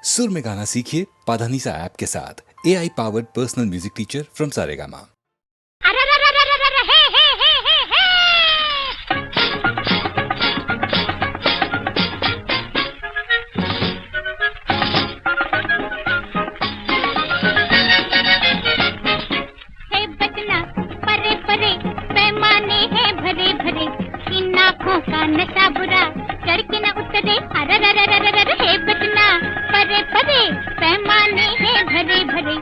सुर में गाना सीखिए पाधानीसा ऐप के साथ। AI powered personal music teacher from Saregama. का नशा बुरा चढ़ के न उतरे, हे बचना परे परे, पैमाने हैं भरे भरे,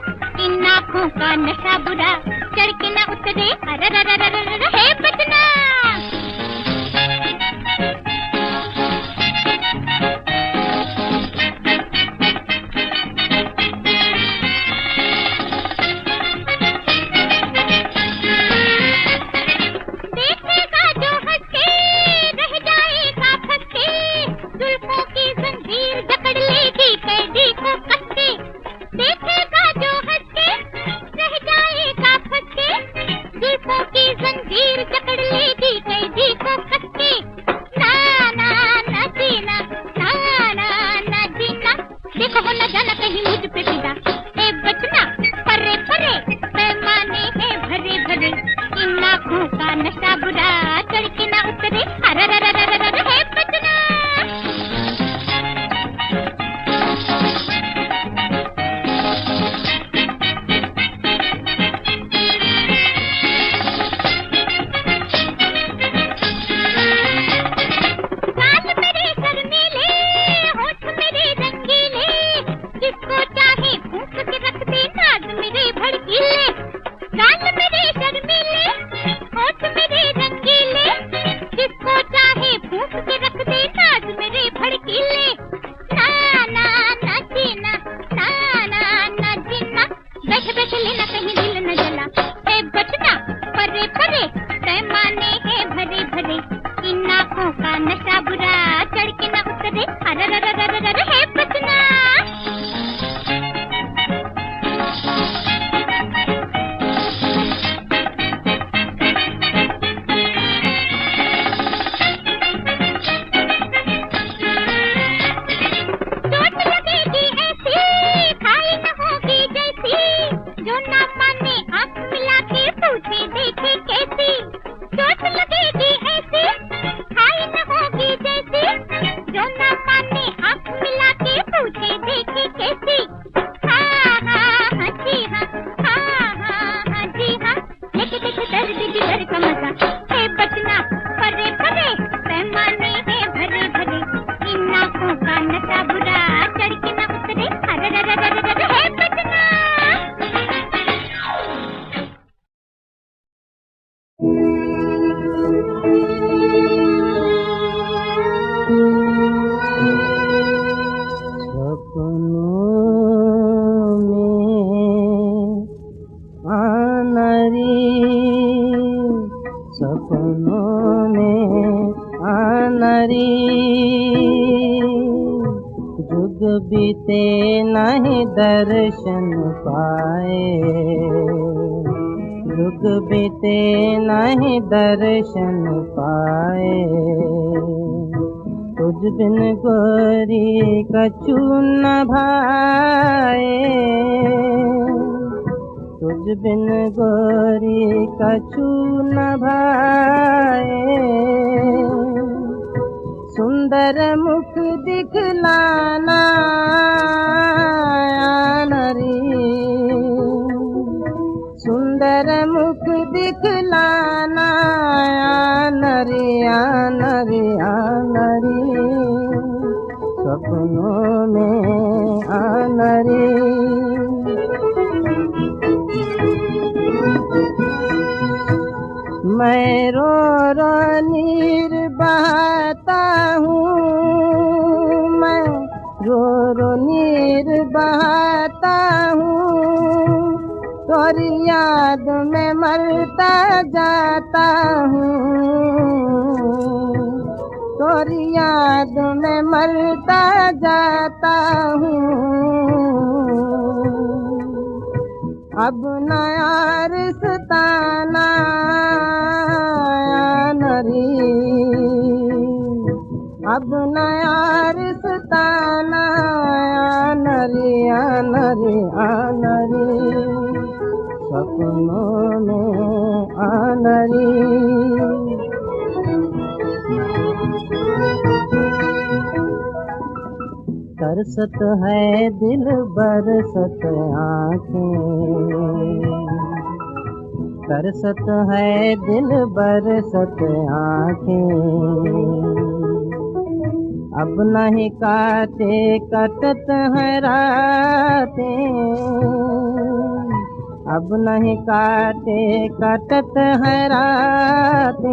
इन आँखों का नशा बुरा चढ़ के न उतरे, हे बचना। बीते नहीं दर्शन पाए, जुग बीते नहीं दर्शन पाए, तुझ बिन गोरी कछु न भाए, तुझ बिन गोरी कछु न भाए, सुंदर मुख दिखलाना नरी, सुंदर मुख दिखलाना नरी नरी नरी, सपनों में नरी। मैं रो रो नीर बहाता हूँ, मैं रो रो नीर बहाता हूँ, तोरी याद में मरता जाता हूँ, तोरी याद में मरता जाता हूँ। अब नया रिश्ताना नरी, अब नया रिश्ताना आनरी आनरी सपनों में आनरी तरसत है दिल बरसत आँखें तरसत है दिल बरसत आँखें अब नहीं काटे कटत है रातें अब नहीं काटे कटत है रातें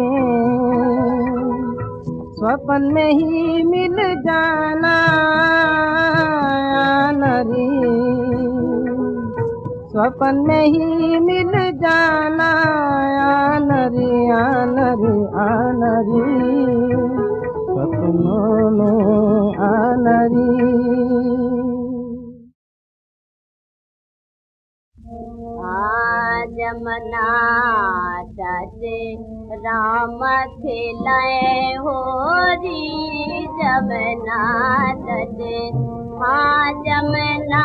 स्वप्न में ही मिल जाना आनरी स्वप्न में ही मिल जाना आनरी आनरी आनरी सपनों में आनरी जमना सचे राम खिलाए हो री जमना सचे हाँ जमना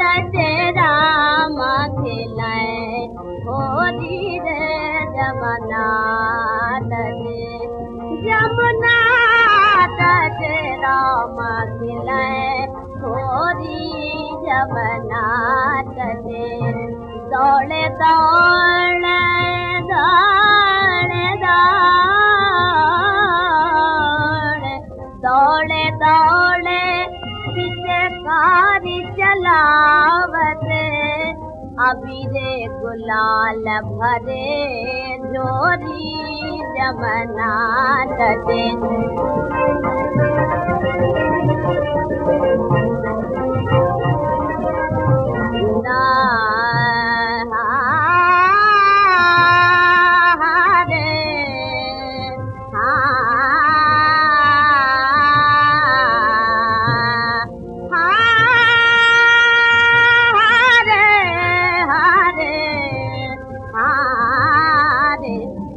सचे राम खिलाए हो री रे जमना सचे जमुना सचे राम खिलाए हो री जमना सचे दौड़े दौड़े दौड़े दौड़े दौड़े दौड़े पीछे कारी चलावते अभी रे गुलाल भरे जोरी जमना दे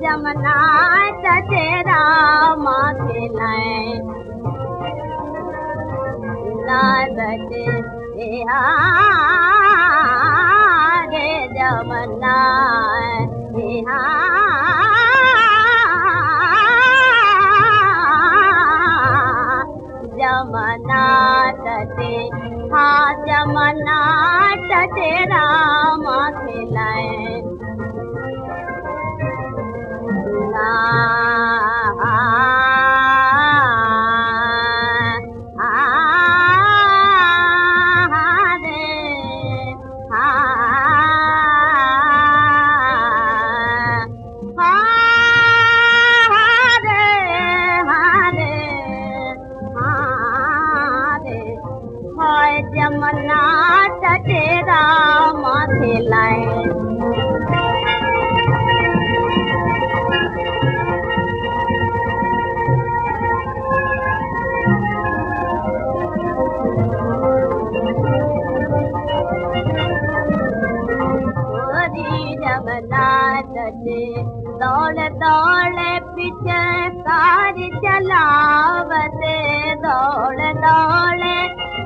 जमना तेरा माँ खिलाए नादते रे जमना जमना तटे हाँ जमना तेरा माँ खिलाए जमना तेरा माथे लाए जमना दौड़ दौड़ पीछे कार चलावते दौड़ दौड़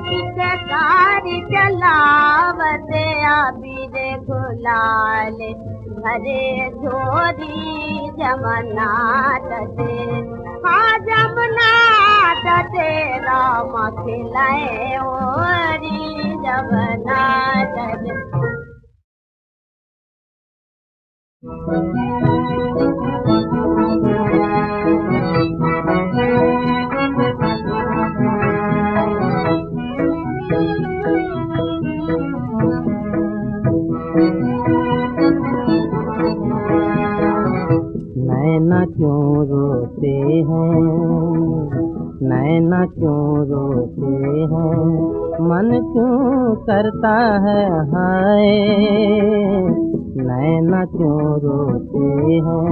पीछे कार चलावते अभी रे गुलाल भरे झोरी जमना दे हाँ जमना दे राम खिलाए ओरी जमना दे नैना क्यों रोते हैं नैना क्यों रोते हैं मन क्यों करता है हाय नैना क्यों रोते हैं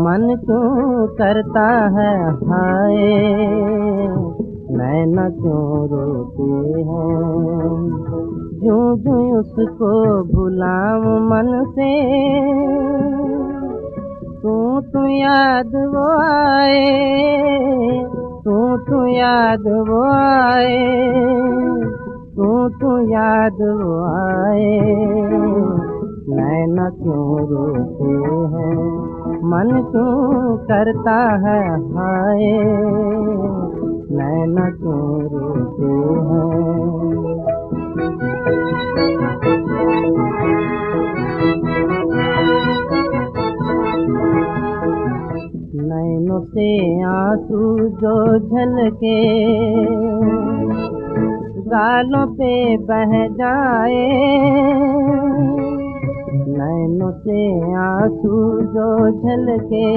मन क्यों करता है हाय नैना क्यों रोते हैं जूं जूं उसको भुलाऊं मन से तू याद वो आए तू याद वो आए तू याद वो आए, नैना क्यों रोते हैं, मन क्यों करता है हाय, नैना क्यों रोते हैं। नैनों से आंसू जो झलके गालों पे बह जाए, नैनों से आंसू जो झलके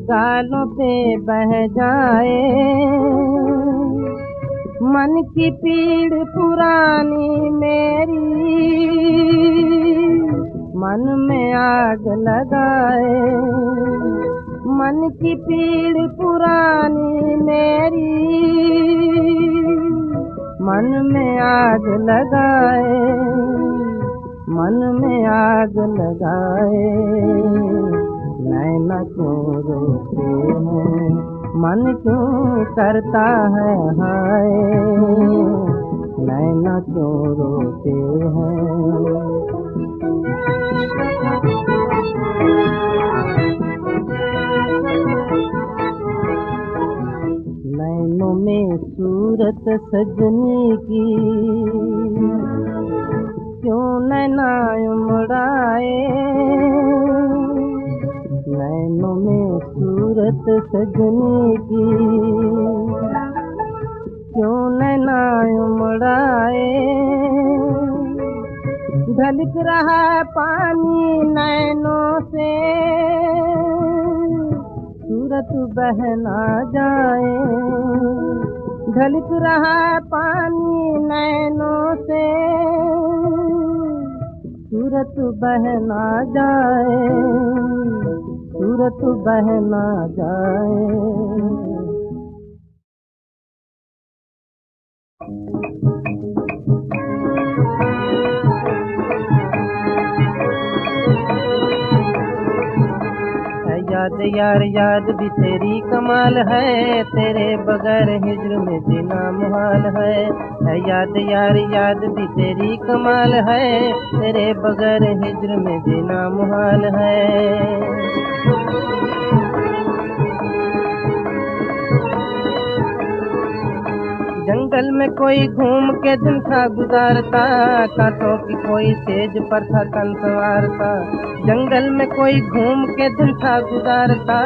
गालों पे बह जाए, मन की पीड़ पुरानी मेरी मन में आग लगाए, मन की पीड़ पुरानी मेरी मन में आग लगाए, मन में आग लगाए, नैना क्यों रोते हैं, मन क्यों करता है हाय, नैना क्यों रोते हैं। नैनों में सूरत सजनी की क्यों नैना उमड़ाए, नैनों में सूरत सजनी की क्यों नैना उमड़ाए, ढलक रहा पानी नैनों से सूरत बह ना जाए, ढलक रहा पानी नैनों से सूरत बह ना जाए, सूरत बह ना जाए। याद यार याद भी तेरी कमाल है, तेरे बगैर हिज्र में जीना मुहाल है। याद यार याद भी तेरी कमाल है, तेरे बगैर हिज्र में जीना मुहाल है। जंगल में कोई घूम के दिन था गुजारता, कांटों की कोई सेज पर था तन संवारता। जंगल में कोई घूम के दिन था गुजारता,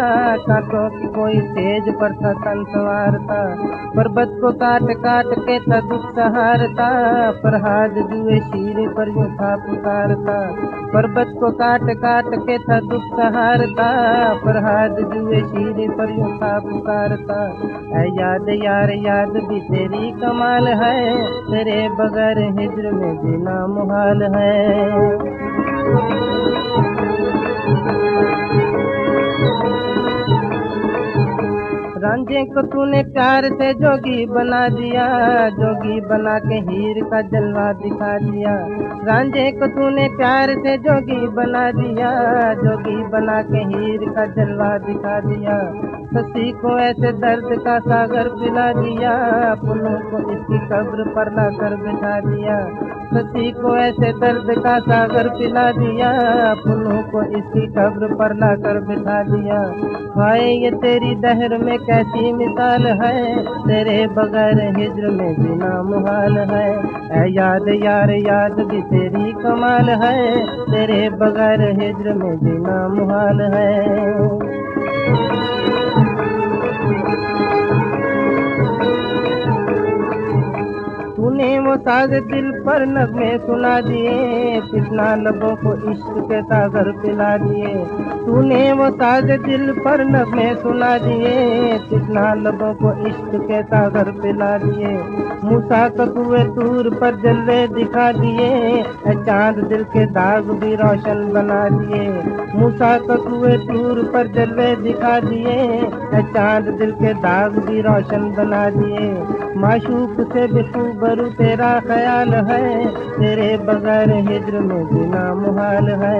कांटों की कोई सेज पर था तन संवारता। पर्वत को काट काट के था दुख सहारता, फरहाद जुए शीरे पर यूं था पुकारता। पर्वत को काट काट के था दुख सहारता, फरहाद जुए शीरे पर यूं था पुकारता। ऐ याद यार याद भी तेरी कमाल है, तेरे बगैर हिज्र में जीना मुहाल है। रांझे को तूने प्यार से जोगी बना दिया, जोगी बना के हीर का जलवा दिखा दिया। रांझे को तूने प्यार से जोगी बना दिया, जोगी बना के हीर का जलवा दिखा दिया। शशि को ऐसे दर्द का सागर पिला दिया, पुनः को इसकी कब्र पर लाकर बिठा दिया। शशि को ऐसे दर्द का सागर पिला दिया, पुनः को इसकी कब्र पर लाकर बिठा दिया। हाय ये तेरी दहर में कैसी मिसाल है, तेरे बगैर हिज्र में जीना मुहाल है। ऐ याद यार याद भी तेरी कमाल है, तेरे बगैर हिज्र में जीना मुहाल है। तूने वो साज दिल पर नगमे सुना दिए, कितना लबों को इश्क के सागर पिला दिए। तूने वो साज दिल पर नगमे सुना दिए, कितना लबों को इश्क के सागर पिला दिए। मूसा को कुएं तूर पर जलवे दिखा दिए, चांद दिल के दाग भी रोशन बना दिए। मूसा को कुएं तूर पर जलवे दिखा दिए, चांद दिल के दाग भी रोशन बना दिए। माशूक से भी रूबरू तेरा ख्याल है, तेरे बगैर हिज्र में जीना मुहाल है।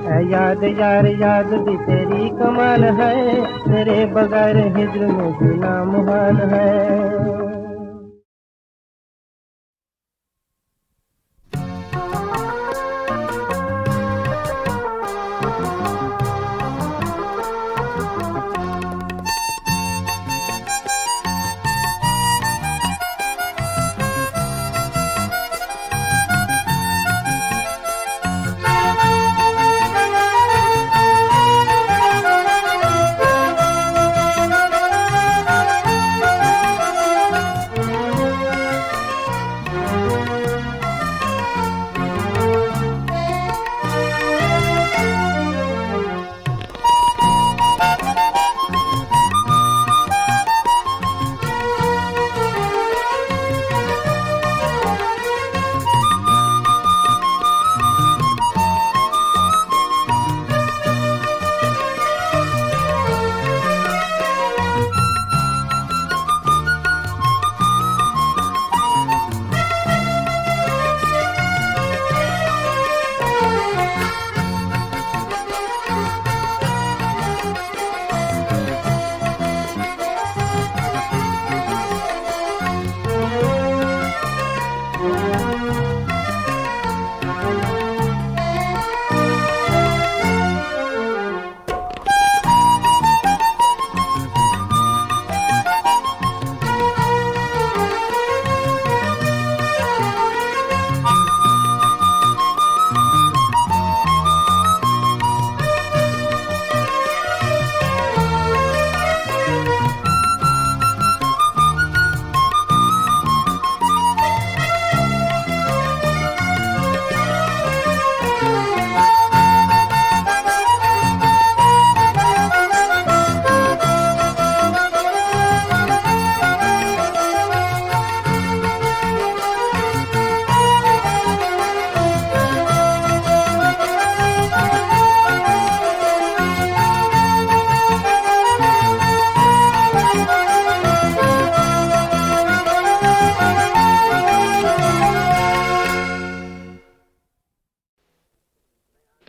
ऐ याद यार याद भी तेरी कमाल है, तेरे बगैर हिज्र में जीना मुहाल है।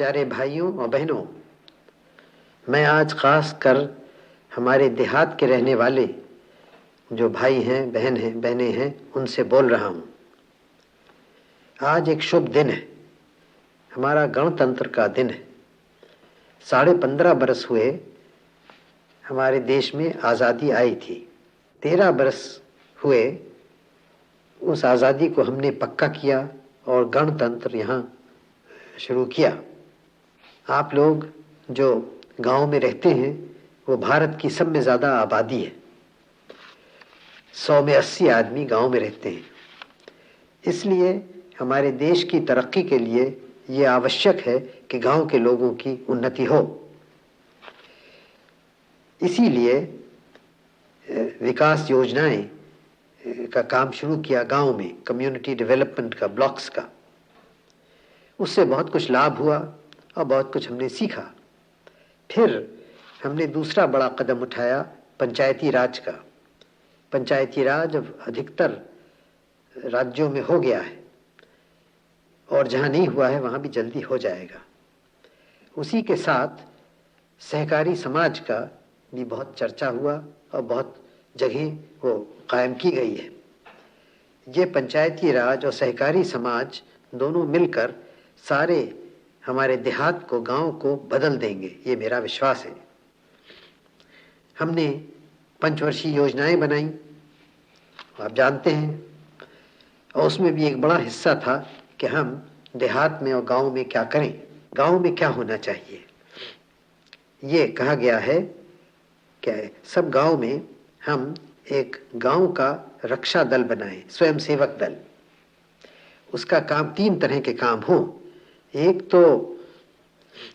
प्यारे भाइयों और बहनों, मैं आज खास कर हमारे देहात के रहने वाले जो भाई हैं, बहनें हैं, उनसे बोल रहा हूँ। आज एक शुभ दिन है, हमारा गणतंत्र का दिन है। 15.5 बरस हुए हमारे देश में आज़ादी आई थी। 13 बरस हुए उस आज़ादी को हमने पक्का किया और गणतंत्र यहाँ शुरू किया। आप लोग जो गांव में रहते हैं वो भारत की सब में ज़्यादा आबादी है। 100 में 80 आदमी गांव में रहते हैं। इसलिए हमारे देश की तरक्की के लिए ये आवश्यक है कि गांव के लोगों की उन्नति हो। इसीलिए विकास योजनाएं का काम शुरू किया गांव में, कम्युनिटी डेवलपमेंट का, ब्लॉक्स का। उससे बहुत कुछ लाभ हुआ और बहुत कुछ हमने सीखा। फिर हमने दूसरा बड़ा कदम उठाया, पंचायती राज का। पंचायती राज अब अधिकतर राज्यों में हो गया है और जहाँ नहीं हुआ है वहाँ भी जल्दी हो जाएगा। उसी के साथ सहकारी समाज का भी बहुत चर्चा हुआ और बहुत जगह वो कायम की गई है। ये पंचायती राज और सहकारी समाज दोनों मिलकर सारे हमारे देहात को, गांव को बदल देंगे, ये मेरा विश्वास है। हमने पंचवर्षीय योजनाएं बनाई, आप जानते हैं, और उसमें भी एक बड़ा हिस्सा था कि हम देहात में और गांव में क्या करें, गांव में क्या होना चाहिए। ये कहा गया है कि सब गांव में हम एक गांव का रक्षा दल बनाएं, स्वयं सेवक दल। उसका काम 3 तरह के काम हों। एक तो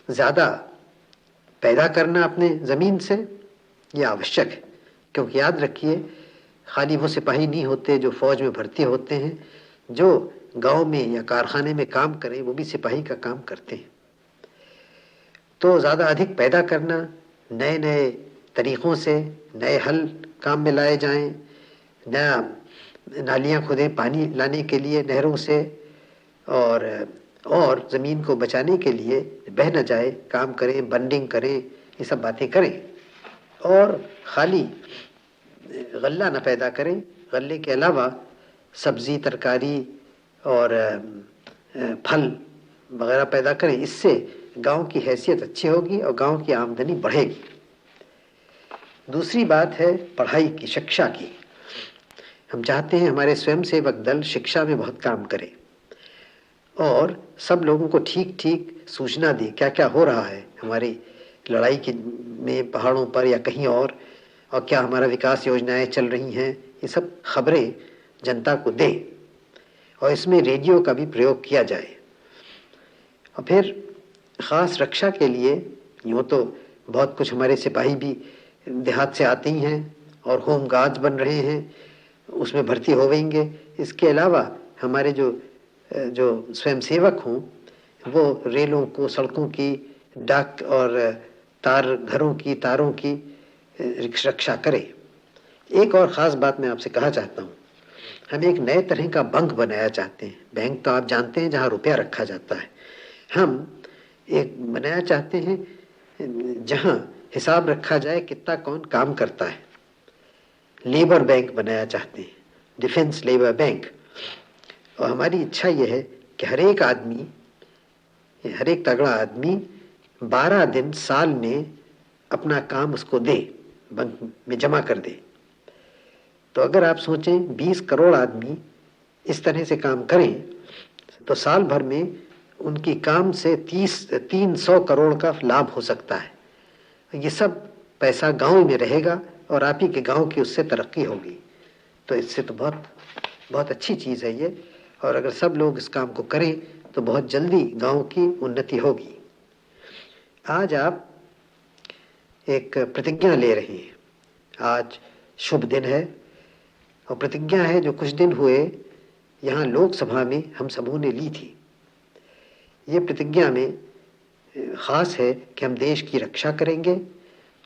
ज़्यादा पैदा करना अपने ज़मीन से, ये आवश्यक है, क्योंकि याद रखिए खाली वो सिपाही नहीं होते जो फौज में भर्ती होते हैं, जो गांव में या कारखाने में काम करें वो भी सिपाही का काम करते हैं। तो ज़्यादा अधिक पैदा करना, नए नए तरीक़ों से नए हल काम में लाए जाएं, नया नालियाँ खुदें पानी लाने के लिए नहरों से, और ज़मीन को बचाने के लिए बह न जाए काम करें, बंडिंग करें, ये सब बातें करें। और खाली गल्ला न पैदा करें, गल्ले के अलावा सब्ज़ी, तरकारी और फल वगैरह पैदा करें। इससे गांव की हैसियत अच्छी होगी और गांव की आमदनी बढ़ेगी। दूसरी बात है पढ़ाई की, शिक्षा की। हम चाहते हैं हमारे स्वयंसेवक दल शिक्षा में बहुत काम करे और सब लोगों को ठीक ठीक सूचना दे क्या क्या हो रहा है हमारी लड़ाई की में, पहाड़ों पर या कहीं और क्या हमारा विकास योजनाएं चल रही हैं, ये सब खबरें जनता को दे। और इसमें रेडियो का भी प्रयोग किया जाए। और फिर ख़ास रक्षा के लिए यूँ तो बहुत कुछ हमारे सिपाही भी देहात से आते ही हैं और होम गार्ड्स बन रहे हैं, उसमें भर्ती होवेंगे। इसके अलावा हमारे जो स्वयंसेवक हों वो रेलों को, सड़कों की, डाक और घरों की तारों की रक्षा करें। एक और ख़ास बात मैं आपसे कहा चाहता हूँ, हम एक नए तरह का बैंक बनाया चाहते हैं। बैंक तो आप जानते हैं जहाँ रुपया रखा जाता है। हम एक बनाया चाहते हैं जहाँ हिसाब रखा जाए कितना कौन काम करता है। लेबर बैंक बनाया चाहते हैं, डिफेंस लेबर बैंक। और हमारी इच्छा यह है कि हर एक तगड़ा आदमी 12 दिन साल में अपना काम उसको दे, बैंक में जमा कर दे। तो अगर आप सोचें 20 करोड़ आदमी इस तरह से काम करें तो साल भर में उनकी काम से 300 करोड़ का लाभ हो सकता है। ये सब पैसा गांव में रहेगा और आप ही के गांव की उससे तरक्की होगी। तो इससे तो बहुत बहुत अच्छी चीज़ है ये। और अगर सब लोग इस काम को करें तो बहुत जल्दी गांव की उन्नति होगी। आज आप एक प्रतिज्ञा ले रहे हैं। आज शुभ दिन है और प्रतिज्ञा है जो कुछ दिन हुए यहाँ लोकसभा में हम सबों ने ली थी। ये प्रतिज्ञा में ख़ास है कि हम देश की रक्षा करेंगे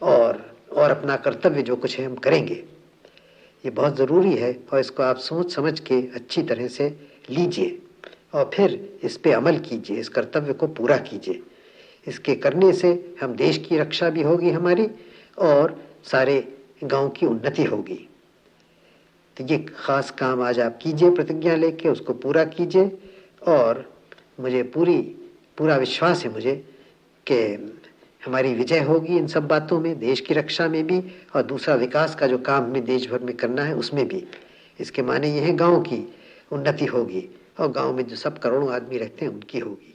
और अपना कर्तव्य जो कुछ है हम करेंगे। ये बहुत ज़रूरी है और इसको आप सोच समझ के अच्छी तरह से लीजिए और फिर इस पे अमल कीजिए, इस कर्तव्य को पूरा कीजिए। इसके करने से हम देश की रक्षा भी होगी हमारी और सारे गांव की उन्नति होगी। तो ये खास काम आज आप कीजिए, प्रतिज्ञा लेके उसको पूरा कीजिए। और मुझे पूरा विश्वास है मुझे कि हमारी विजय होगी इन सब बातों में, देश की रक्षा में भी और दूसरा विकास का जो काम हमें देश भर में करना है उसमें भी। इसके माने ये है गांव की उन्नति होगी और गांव में जो सब करोड़ों आदमी रहते हैं उनकी होगी।